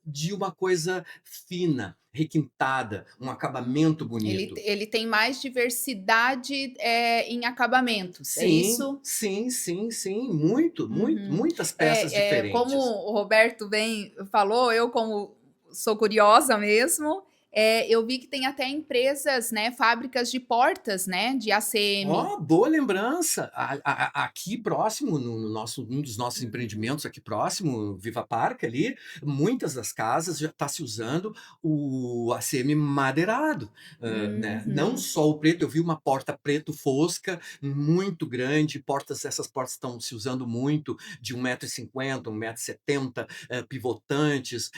de uma coisa fina, requintada, um acabamento bonito. Ele tem mais diversidade, em acabamentos, é Sim, isso? sim, sim, sim, muito, muito, Uhum. muitas peças Como diferentes. o Roberto bem falou, eu como sou curiosa mesmo, eu vi que tem até empresas, né, fábricas de portas, né, de ACM. Ó, boa lembrança! Aqui próximo, no nosso um dos nossos Uhum. empreendimentos aqui próximo, Viva Parque ali, muitas das casas já está se usando o ACM madeirado, né, não Uhum. só o preto, eu vi uma porta preto fosca, muito grande, essas portas estão se usando muito, de 1,50 m, 1,70 m, pivotantes,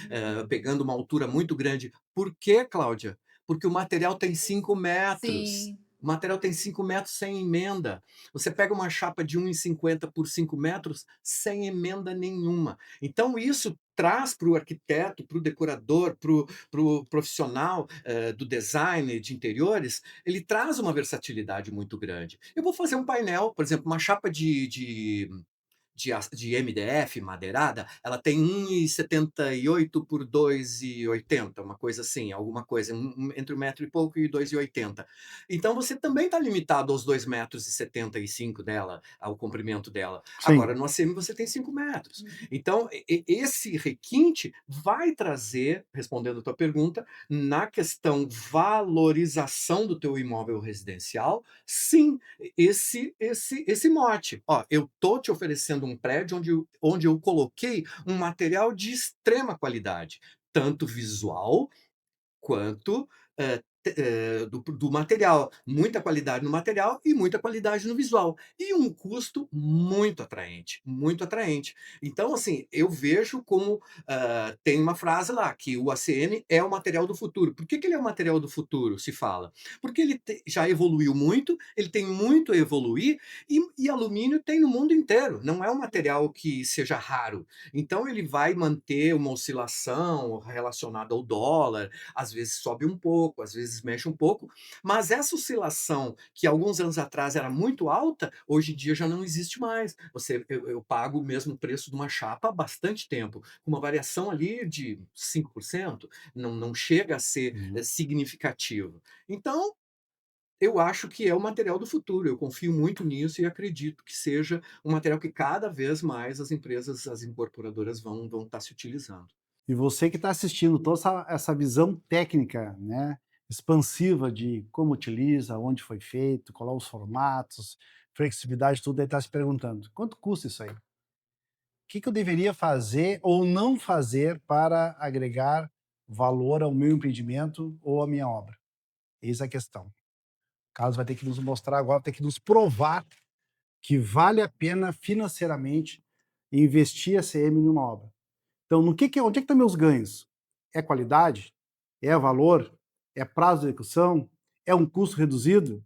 pegando uma altura muito grande. Por quê, Cláudia? Porque o material tem 5 metros. Sim. O material tem 5 metros sem emenda. Você pega uma chapa de 1,50 por 5 metros sem emenda nenhuma. Então, isso traz para o arquiteto, para o decorador, para o profissional do design de interiores, ele traz uma versatilidade muito grande. Eu vou fazer um painel, por exemplo, uma chapa de MDF madeirada, ela tem 1,78 por 2,80, uma coisa assim, alguma coisa, entre 1 metro e pouco e 2,80. Então você também está limitado aos 2,75 m dela, ao comprimento dela. Agora, Sim. no ACM você tem 5 metros. Uhum. Então, esse requinte vai trazer, respondendo a tua pergunta, na questão valorização do teu imóvel residencial, sim, esse mote. Ó, eu tô te oferecendo um prédio onde eu coloquei um material de extrema qualidade, tanto visual quanto do material. Muita qualidade no material e muita qualidade no visual. E um custo muito atraente, muito atraente. Então, assim, eu vejo como tem uma frase lá, que o ACM é o material do futuro. Por que ele é o material do futuro, se fala? Porque ele já evoluiu muito, ele tem muito a evoluir, e alumínio tem no mundo inteiro. Não é um material que seja raro. Então, ele vai manter uma oscilação relacionada ao dólar, às vezes sobe um pouco, às vezes mexe um pouco, mas essa oscilação que alguns anos atrás era muito alta, hoje em dia já não existe mais. Eu pago o mesmo preço de uma chapa há bastante tempo, com uma variação ali de 5%, não chega a ser Uhum. significativo. Então, eu acho que é o material do futuro, eu confio muito nisso e acredito que seja um material que cada vez mais as empresas, as incorporadoras vão estar se utilizando. E você que está assistindo, toda essa visão técnica, né, expansiva de como utiliza, onde foi feito, qual é os formatos, flexibilidade, tudo, aí está se perguntando: "Quanto custa isso aí? O que eu deveria fazer ou não fazer para agregar valor ao meu empreendimento ou à minha obra?". Eis a questão. O Carlos vai ter que nos mostrar agora, vai ter que nos provar que vale a pena financeiramente investir a CM numa obra. Então, onde é que estão meus ganhos? É qualidade? É valor? É prazo de execução? É um custo reduzido?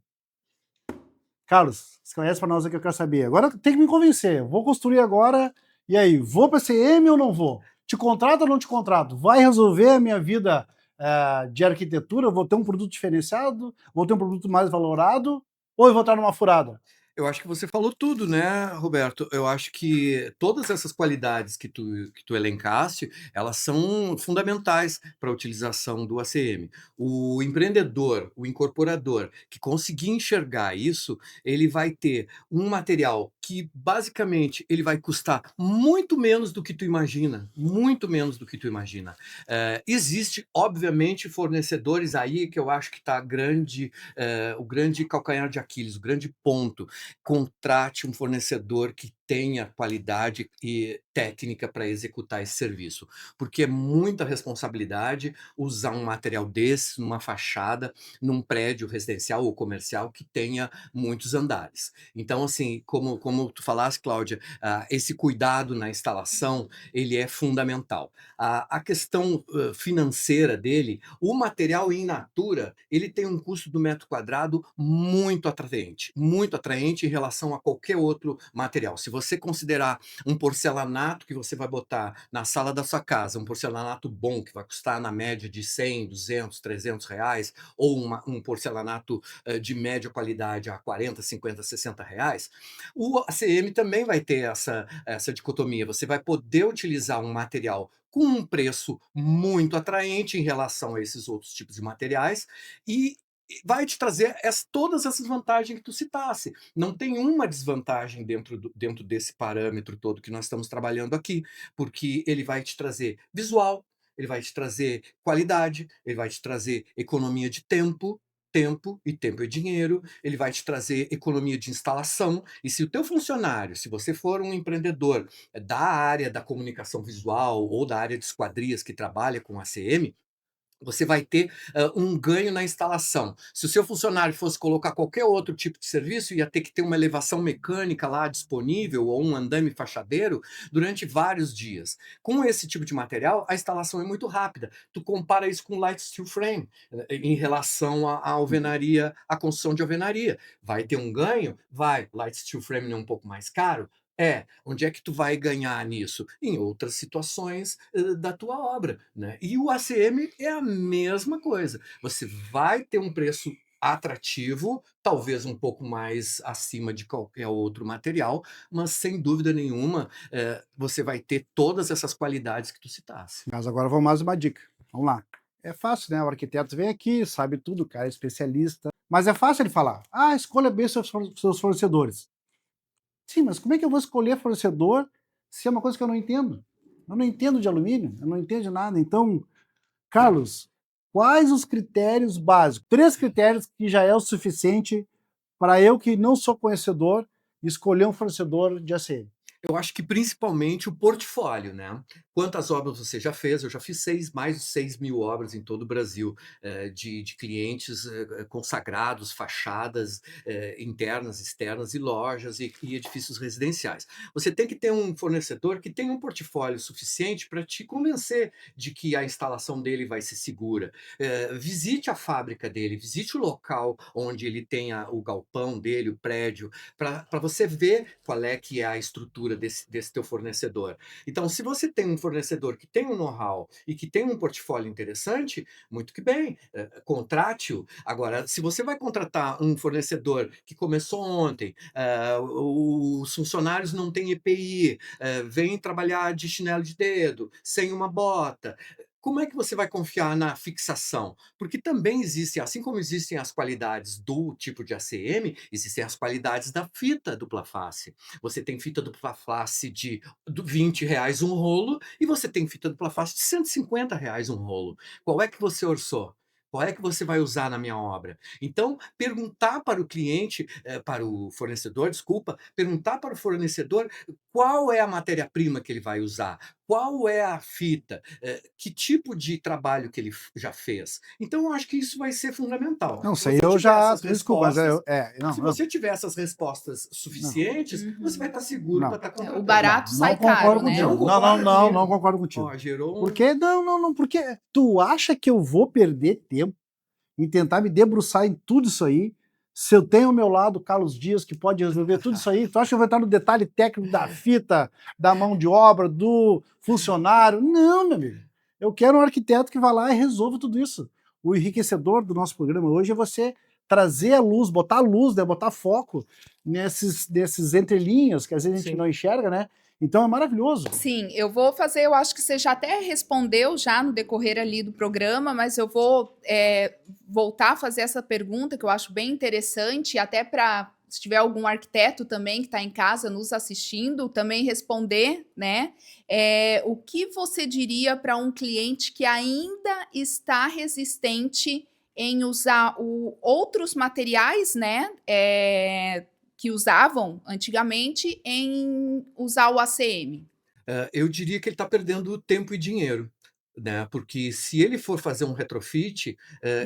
Carlos, esclarece para nós o que eu quero saber. Agora tem que me convencer. Vou construir agora, e aí, vou para a CM ou não vou? Te contrato ou não te contrato? Vai resolver a minha vida de arquitetura? Vou ter um produto diferenciado? Vou ter um produto mais valorado? Ou eu vou estar numa furada? Eu acho que você falou tudo, né, Roberto? Eu acho que todas essas qualidades que tu elencaste, elas são fundamentais para a utilização do ACM. O empreendedor, o incorporador, que conseguir enxergar isso, ele vai ter um material que, basicamente, ele vai custar muito menos do que tu imagina, muito menos do que tu imagina. Existe, obviamente, fornecedores aí que eu acho que está o grande calcanhar de Aquiles, o grande ponto. Contrate um fornecedor que tenha qualidade e técnica para executar esse serviço, porque é muita responsabilidade usar um material desse numa fachada, num prédio residencial ou comercial que tenha muitos andares. Então, assim, como tu falaste, Cláudia, esse cuidado na instalação, ele é fundamental. A questão financeira dele, o material in natura, ele tem um custo do metro quadrado muito atraente em relação a qualquer outro material. Se você considerar um porcelanato que você vai botar na sala da sua casa, um porcelanato bom que vai custar na média de 100, 200, 300 reais, ou um porcelanato de média qualidade a 40, 50, 60 reais, o ACM também vai ter essa dicotomia. Você vai poder utilizar um material com um preço muito atraente em relação a esses outros tipos de materiais e vai te trazer todas essas vantagens que tu citasse. Não tem uma desvantagem dentro desse parâmetro todo que nós estamos trabalhando aqui, porque ele vai te trazer visual, ele vai te trazer qualidade, ele vai te trazer economia de tempo, tempo é dinheiro, ele vai te trazer economia de instalação, e se o teu funcionário, se você for um empreendedor da área da comunicação visual ou da área de esquadrias que trabalha com ACM, você vai ter um ganho na instalação. Se o seu funcionário fosse colocar qualquer outro tipo de serviço, ia ter que ter uma elevação mecânica lá disponível ou um andame fachadeiro durante vários dias. Com esse tipo de material, a instalação é muito rápida. Tu compara isso com light steel frame, em relação à alvenaria, à construção de alvenaria. Vai ter um ganho? Vai. Light steel frame é um pouco mais caro? Onde é que tu vai ganhar nisso? Em outras situações da tua obra, né? E o ACM é a mesma coisa. Você vai ter um preço atrativo, talvez um pouco mais acima de qualquer outro material, mas sem dúvida nenhuma você vai ter todas essas qualidades que tu citasse. Mas agora vamos mais uma dica. Vamos lá. É fácil, né? O arquiteto vem aqui, sabe tudo, o cara é especialista. Mas é fácil ele falar, escolha bem seus fornecedores. Sim, mas como é que eu vou escolher fornecedor se é uma coisa que eu não entendo? Eu não entendo de alumínio, eu não entendo de nada. Então, Carlos, quais os critérios básicos? 3 critérios que já é o suficiente para eu, que não sou conhecedor, escolher um fornecedor de ACM. Eu acho que principalmente o portfólio, né? Quantas obras você já fez? Eu já fiz mais de 6.000 obras em todo o Brasil, de clientes consagrados, fachadas internas, externas e lojas e edifícios residenciais. Você tem que ter um fornecedor que tenha um portfólio suficiente para te convencer de que a instalação dele vai ser segura. Visite a fábrica dele, visite o local onde ele tenha o galpão dele, o prédio, para você ver qual é que é a estrutura desse teu fornecedor. Então, se você tem um fornecedor que tem um know-how e que tem um portfólio interessante, muito que bem, contrate-o. Agora, se você vai contratar um fornecedor que começou ontem, os funcionários não têm EPI, vêm trabalhar de chinelo de dedo, sem uma bota, como é que você vai confiar na fixação? Porque também existem, assim como existem as qualidades do tipo de ACM, existem as qualidades da fita dupla face. Você tem fita dupla face de R$ 20 um rolo e você tem fita dupla face de R$ 150 um rolo. Qual é que você orçou? Qual é que você vai usar na minha obra? Então, perguntar para o cliente, para o fornecedor, desculpa, perguntar para o fornecedor qual é a matéria-prima que ele vai usar, qual é a fita, que tipo de trabalho que ele já fez. Então, eu acho que isso vai ser fundamental. Não Se sei, você eu tiver já. essas Desculpa, mas se você tiver essas respostas suficientes, você vai estar seguro Não. para estar O contratando. barato sai caro, né? Contigo. Não concordo contigo. Ó, gerou Por quê? Não, porque tu acha que eu vou perder tempo em tentar me debruçar em tudo isso aí, se eu tenho ao meu lado o Carlos Dias, que pode resolver tudo isso aí? Tu acha que eu vou entrar no detalhe técnico da fita, da mão de obra, do funcionário? Não, meu amigo. Eu quero um arquiteto que vá lá e resolva tudo isso. O enriquecedor do nosso programa hoje é você trazer a luz, né, botar foco nesses entrelinhas, que às vezes a gente Sim. não enxerga, né? Então é maravilhoso. Sim, eu vou fazer, eu acho que você já até respondeu já no decorrer ali do programa, mas eu vou voltar a fazer essa pergunta que eu acho bem interessante, até para, se tiver algum arquiteto também que está em casa nos assistindo, também responder, né? O que você diria para um cliente que ainda está resistente em usar outros materiais, né? que usavam antigamente em usar o ACM? Eu diria que ele está perdendo tempo e dinheiro, né? Porque se ele for fazer um retrofit,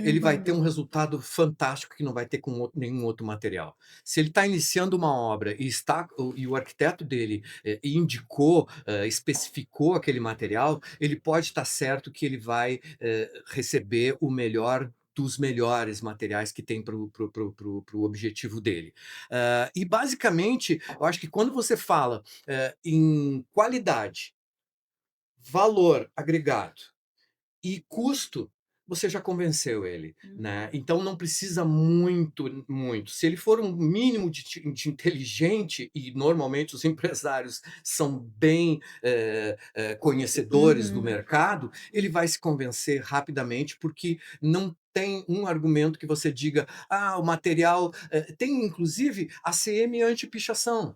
ele vai ter Uhum. um resultado fantástico que não vai ter com nenhum outro material. Se ele está iniciando uma obra e o arquiteto dele indicou, especificou aquele material, ele pode estar certo que ele vai receber o melhor dos melhores materiais que tem para o objetivo dele. E basicamente, eu acho que quando você fala em qualidade, valor agregado e custo, você já convenceu ele, né? Então não precisa muito. Se ele for um mínimo de inteligente, e normalmente os empresários são bem conhecedores do Uhum. mercado, ele vai se convencer rapidamente, porque não tem um argumento que você diga, o material... tem inclusive ACM anti-pichação,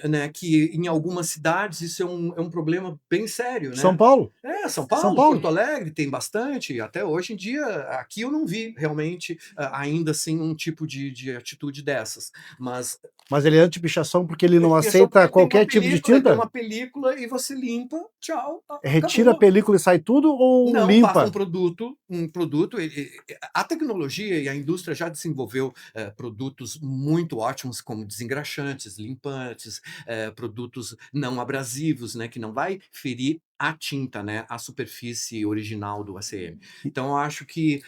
né? Que em algumas cidades isso é um problema bem sério, São né? Paulo? São São Paulo, Paulo? Porto Alegre tem bastante, até hoje em dia, aqui eu não vi realmente, ainda assim, um tipo de atitude dessas, mas Mas ele é anti-pichação porque ele não anti-pichação porque aceita tem uma qualquer tipo de película, tem tinta? uma película e você limpa, tchau, Retira a acabou. película e sai tudo ou Não, passa limpa? um produto. A tecnologia e a indústria já desenvolveu produtos muito ótimos, como desengraxantes, limpantes, produtos não abrasivos, né, que não vai ferir a tinta, né, a superfície original do ACM. Então, eu acho que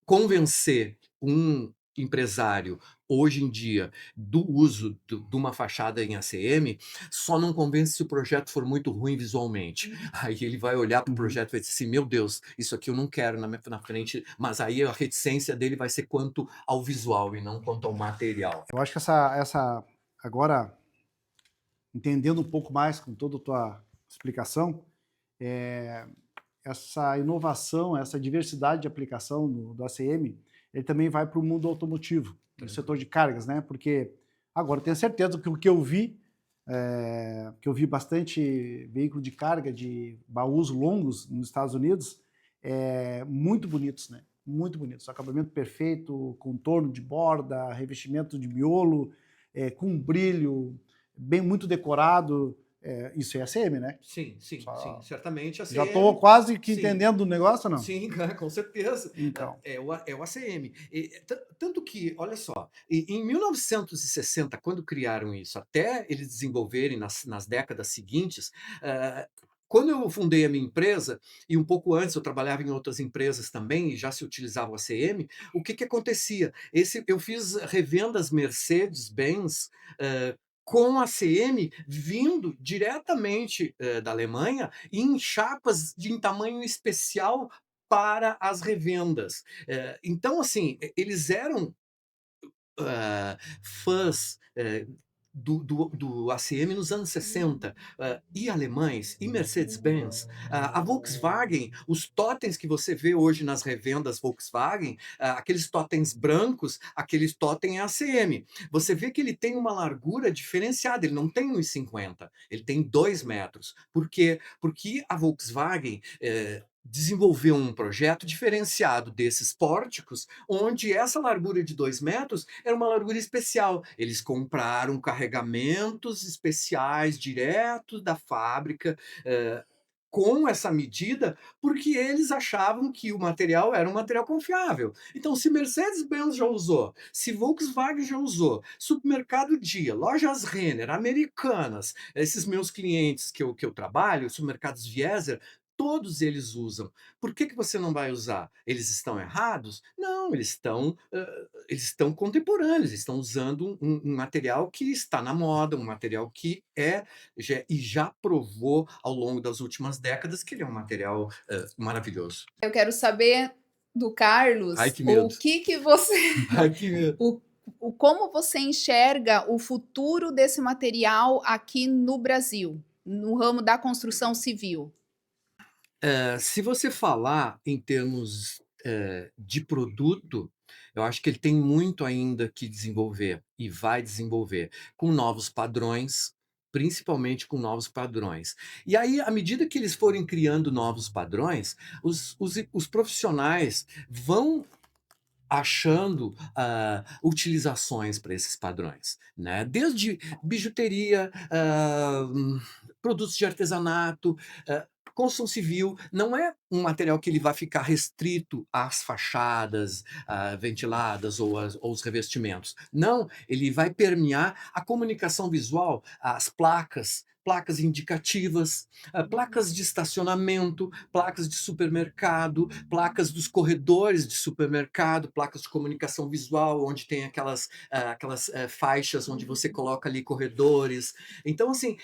convencer um empresário hoje em dia do uso de uma fachada em ACM só não convence se o projeto for muito ruim visualmente. Aí ele vai olhar para o projeto e vai dizer assim, meu Deus, isso aqui eu não quero na frente, mas aí a reticência dele vai ser quanto ao visual e não quanto ao material. Eu acho que agora, entendendo um pouco mais com toda a tua explicação, essa inovação, essa diversidade de aplicação do ACM, ele também vai para o mundo automotivo, no setor de cargas, né? Porque agora eu tenho certeza que o que eu vi bastante veículo de carga de baús longos nos Estados Unidos, muito bonitos, né? Muito bonitos. Acabamento perfeito, contorno de borda, revestimento de miolo, com brilho, muito decorado. Isso é ACM, né? Sim, certamente a Já estou ACM. quase que Sim. entendendo do negócio, não? Sim, com certeza. Então. É o ACM. Tanto que, olha só, em 1960, quando criaram isso, até eles desenvolverem nas décadas seguintes, quando eu fundei a minha empresa, e um pouco antes eu trabalhava em outras empresas também, e já se utilizava o ACM, o que acontecia? Eu fiz revendas Mercedes-Benz com ACM vindo diretamente da Alemanha em chapas em tamanho especial para as revendas. Então, assim, eles eram fãs do ACM nos anos 60, e alemães, e Mercedes-Benz, a Volkswagen, os totens que você vê hoje nas revendas Volkswagen, aqueles totens brancos, aqueles totem ACM. Você vê que ele tem uma largura diferenciada, ele não tem 1,50, ele tem 2 metros. Por quê? Porque a Volkswagen desenvolveu um projeto diferenciado desses pórticos, onde essa largura de 2 metros era uma largura especial. Eles compraram carregamentos especiais direto da fábrica, com essa medida, porque eles achavam que o material era um material confiável. Então, se Mercedes-Benz já usou, se Volkswagen já usou, Supermercado Dia, Lojas Renner, Americanas, esses meus clientes que eu trabalho, supermercados Wieser, todos eles usam. Por que você não vai usar? Eles estão errados? Não, eles estão contemporâneos, estão usando um material que está na moda, um material que já provou ao longo das últimas décadas que ele é um material maravilhoso. Eu quero saber do Carlos Ai, que o medo. que você Ai, que medo. como você enxerga o futuro desse material aqui no Brasil, no ramo da construção civil? Se você falar em termos de produto, eu acho que ele tem muito ainda que desenvolver e vai desenvolver com novos padrões, principalmente com novos padrões. E aí, à medida que eles forem criando novos padrões, os profissionais vão achando utilizações para esses padrões, né? Desde bijuteria, produtos de artesanato, construção civil. Não é um material que ele vai ficar restrito às fachadas ventiladas ou os revestimentos. Não, ele vai permear a comunicação visual, as placas indicativas, placas de estacionamento, placas de supermercado, placas dos corredores de supermercado, placas de comunicação visual, onde tem aquelas faixas onde você coloca ali corredores. Então, assim,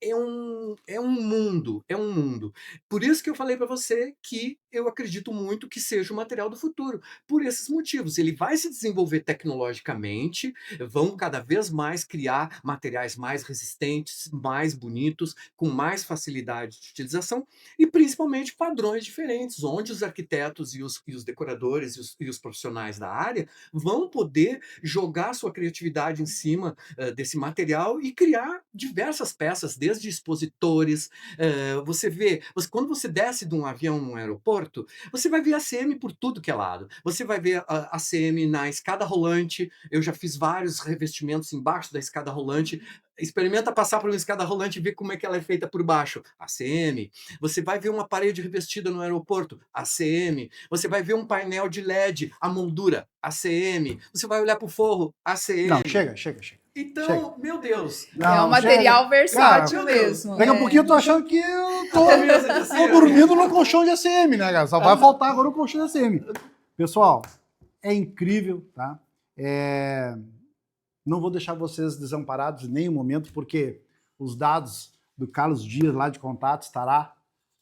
é um mundo, é um mundo. Por isso que eu falei para você que eu acredito muito que seja o material do futuro, por esses motivos. Ele vai se desenvolver tecnologicamente, vão cada vez mais criar materiais mais resistentes, mais bonitos, com mais facilidade de utilização e principalmente padrões diferentes, onde os arquitetos e os decoradores e os profissionais da área vão poder jogar sua criatividade em cima desse material e criar diversas peças, desde expositores. Você vê, quando você desce de um avião num aeroporto, você vai ver ACM por tudo que é lado. Você vai ver a ACM na escada rolante. Eu já fiz vários revestimentos embaixo da escada rolante. Experimenta passar por uma escada rolante e ver como é que ela é feita por baixo. ACM. Você vai ver uma parede revestida no aeroporto. ACM. Você vai ver um painel de LED, a moldura. ACM. Você vai olhar para o forro. ACM. Não, chega. Então, Chega. meu Deus. É um material versátil mesmo. Daqui a pouquinho eu tô achando que eu tô dormindo no colchão de ACM, né, cara? Só vai faltar agora o colchão de ACM. Pessoal, é incrível, tá? Não vou deixar vocês desamparados em nenhum momento, porque os dados do Carlos Dias, lá de contato, estará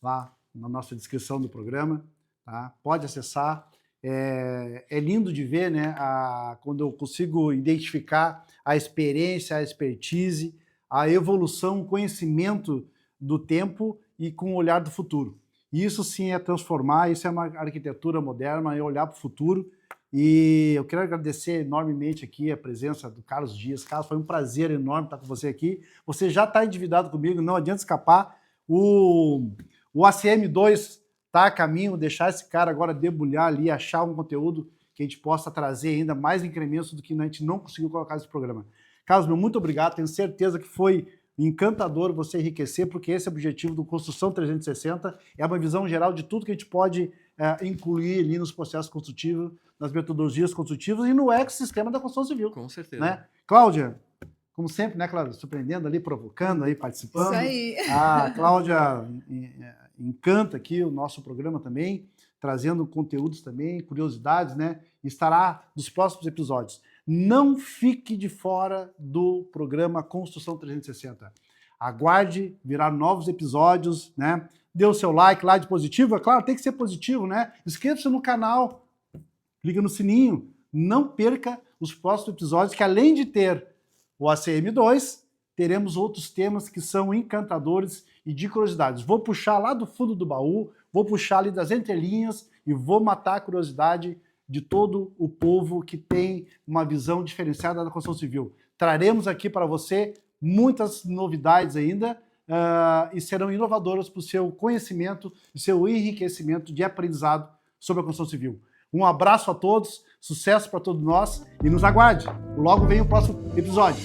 lá na nossa descrição do programa, tá? Pode acessar. É lindo de ver, né, quando eu consigo identificar a experiência, a expertise, a evolução, o conhecimento do tempo e com o olhar do futuro. Isso sim é transformar, isso é uma arquitetura moderna, é olhar para o futuro. E eu quero agradecer enormemente aqui a presença do Carlos Dias. Carlos, foi um prazer enorme estar com você aqui. Você já está endividado comigo, não adianta escapar. O ACM2 está a caminho, deixar esse cara agora debulhar ali, achar um conteúdo que a gente possa trazer ainda mais incrementos do que a gente não conseguiu colocar nesse programa. Carlos, muito obrigado, tenho certeza que foi encantador você enriquecer, porque esse é o objetivo do Construção 360, é uma visão geral de tudo que a gente pode incluir ali nos processos construtivos, nas metodologias construtivas e no ecossistema da construção civil. Com certeza. Né? Cláudia, como sempre, né, Cláudia? Surpreendendo ali, provocando aí, participando. Isso aí. A Cláudia encanta aqui o nosso programa também, trazendo conteúdos também, curiosidades, né? Estará nos próximos episódios. Não fique de fora do programa Construção 360. Aguarde, virá novos episódios, né? Dê o seu like lá de positivo, é claro, tem que ser positivo, né? Inscreva-se no canal, clica no sininho, não perca os próximos episódios, que além de ter o ACM2, teremos outros temas que são encantadores e de curiosidades. Vou puxar lá do fundo do baú, vou puxar ali das entrelinhas e vou matar a curiosidade de todo o povo que tem uma visão diferenciada da construção civil. Traremos aqui para você muitas novidades ainda e serão inovadoras para o seu conhecimento e seu enriquecimento de aprendizado sobre a construção civil. Um abraço a todos, sucesso para todos nós e nos aguarde. Logo vem o próximo episódio.